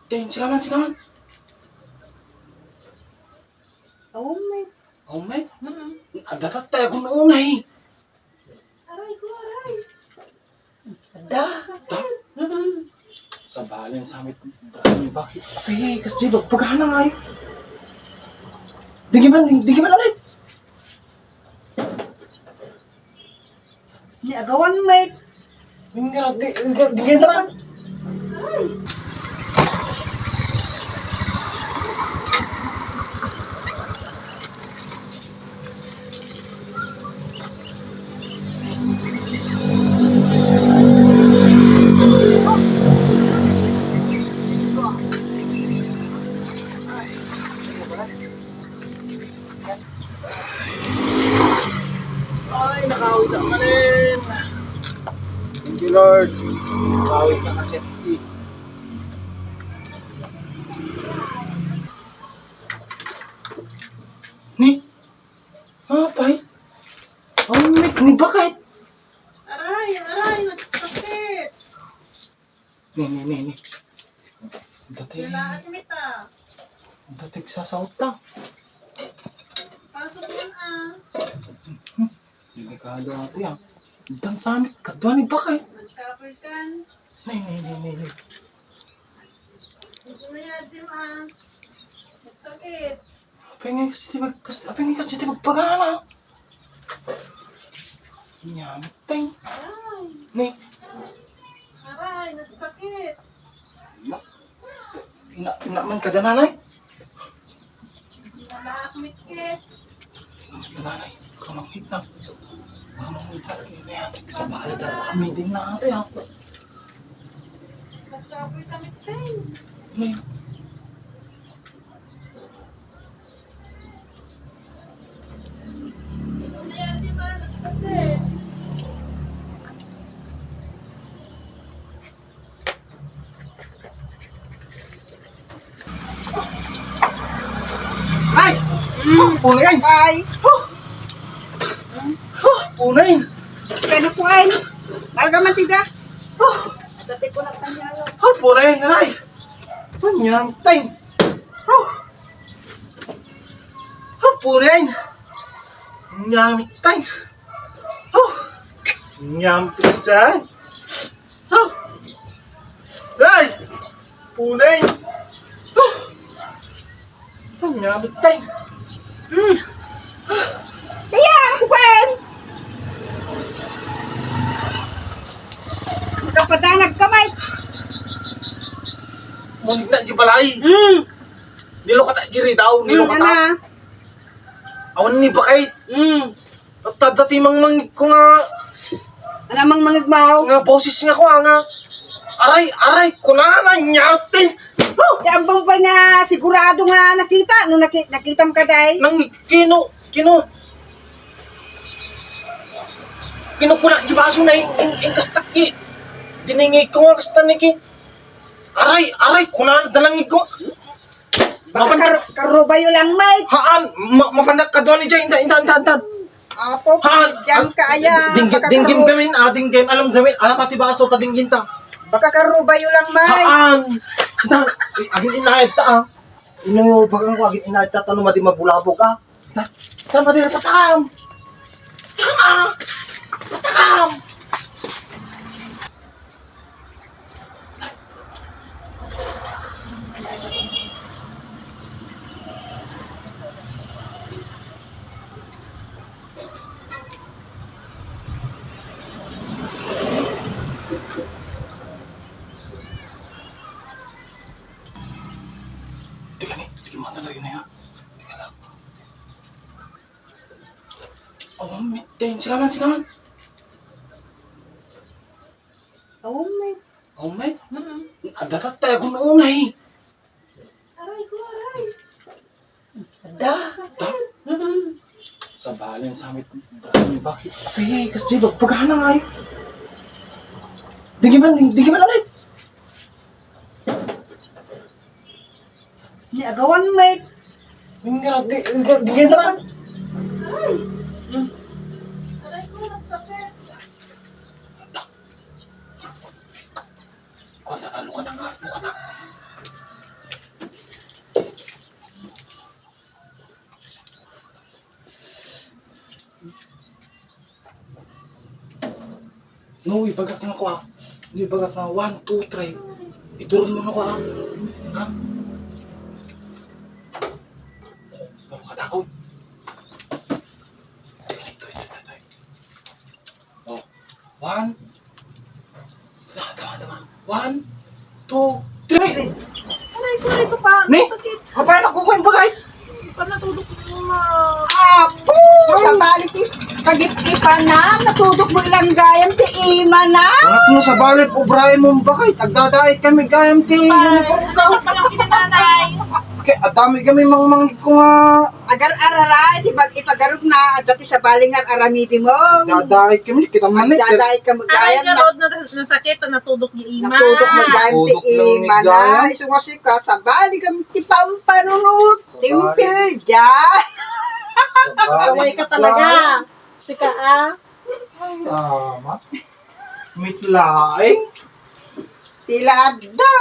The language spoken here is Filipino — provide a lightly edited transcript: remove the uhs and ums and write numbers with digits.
Tin, sigawan, sigawan. Homemade. Homemade? Mm-mm. Dapat tayo kung naunay. Aray ko, aray. Da. Mm-mm. Sa balin sa amin. Bakit? Ay, kasi pagpagana nga yun. Digiman ulit. Ni agawan, mate. Digyan naman. Ay, nakawit ako na rin. Thank you, Lord. Nakawit na kasi. Ni? Pay? Ni bakit? Aray, nagsakit. Ni. Kailangan mita. Dati sasaot ta. Pasok mo na. Delikado ate ah. Dan sa amin, kadwa ni bakit? Nag-cover kan. Ni. Gusto na yan, Jim, nagsakit. Apengay kasi di magpagana. Nyamit ting. Aray, Ni. nagsakit. Ina man kada nanay. Nalakmit kit. Nanay, kamangit na. Kamangit na. Kinayatik sa balit at kami din na ate ah. Nag-cover kami, Ting. Ni. Gusto na yan, Jim, nagsakit. Ay! Punay! Bye. Punay! Pwede po ay. Malga man tiga. Dati ko na kanyayo. Punay nanay! Nyamtay! Punay! Nyamitay! Nyamtisan! Ay! Punay! Nyamitay! Kaya, ako kwen. Kapadanag kamay. Munig na di balay! Nilo ka ta jiri daw, nilo ka ta. Ana. Awan ni bakit? Dati mang ko nga, Alamang mangigmaw. nga boses nga ko nga. Aray, kunana, nyatin! Di ambang pa nga sigurado nga nakita. Nung nakita mo kaday. Nang kinukula, di ba aso na yung kastaki? Diningig ko nga kastaniki. Aray, kunana, dalangig ko. Mapandak, Karubayo lang, mate. haan, mapandak ka doon ni Jay, indan. Apo, Haan, jam ka aya. dinggin gamin, dinggin, alam pati baso, ta dinggin ta. Baka karubayo lang, mate. Haan, agin inahit ta ah. Inubagan ko, agin inahit ta, tanong madi mabulabog ah. Tama din, patakam. Patakam. Teka mo na lagi na yan. Teka lang. Mitin, sigawan. Homemade. Homemade? Mm-mm. Dapat tayo kung naunay. Aray ko, aray. Da. Sa balin sa amin. Bakit? Ay, kasi pagpagana nga yun. Digiman ulit. Ni agawan, mate. Digyan naman. Aray ko, nagsakit. Luka na. No, ibagat na ako ah. No, ibagat na 1, 2, 3. Ituron mo na ako ah. Ha? Bago ka dakoy. Ito. Oh. 1. Tama. 1, 2, 3. Aray ko pa. Ni? Sakit. Kapay na kukuhin bagay. Pa natulog ko na. Apo! Sa balik pagip-ipa na. Natudok mo ilang gayam. Ti ima na. Anak mo sa balik, ubrahin mo bakay. Tagdadait kami gayam ti. Ano pa lang kinanay? Kaya adami kami mang ko nga. Agar-arara. Ipagarog na. Dati sa balingan aramidi mo. Dadait kami. Kita manit. Dadait ka mo Ay, gayam na. narood na nasakit, natudok ni Ima. Natudok mo gayam ti Tudok lang ni ima na. gayam. Iso kasi ka sa balikam ti pampanunot. Timpil dyan. Saway ka talaga. Sika Tama. Mitlaing. Tila addo.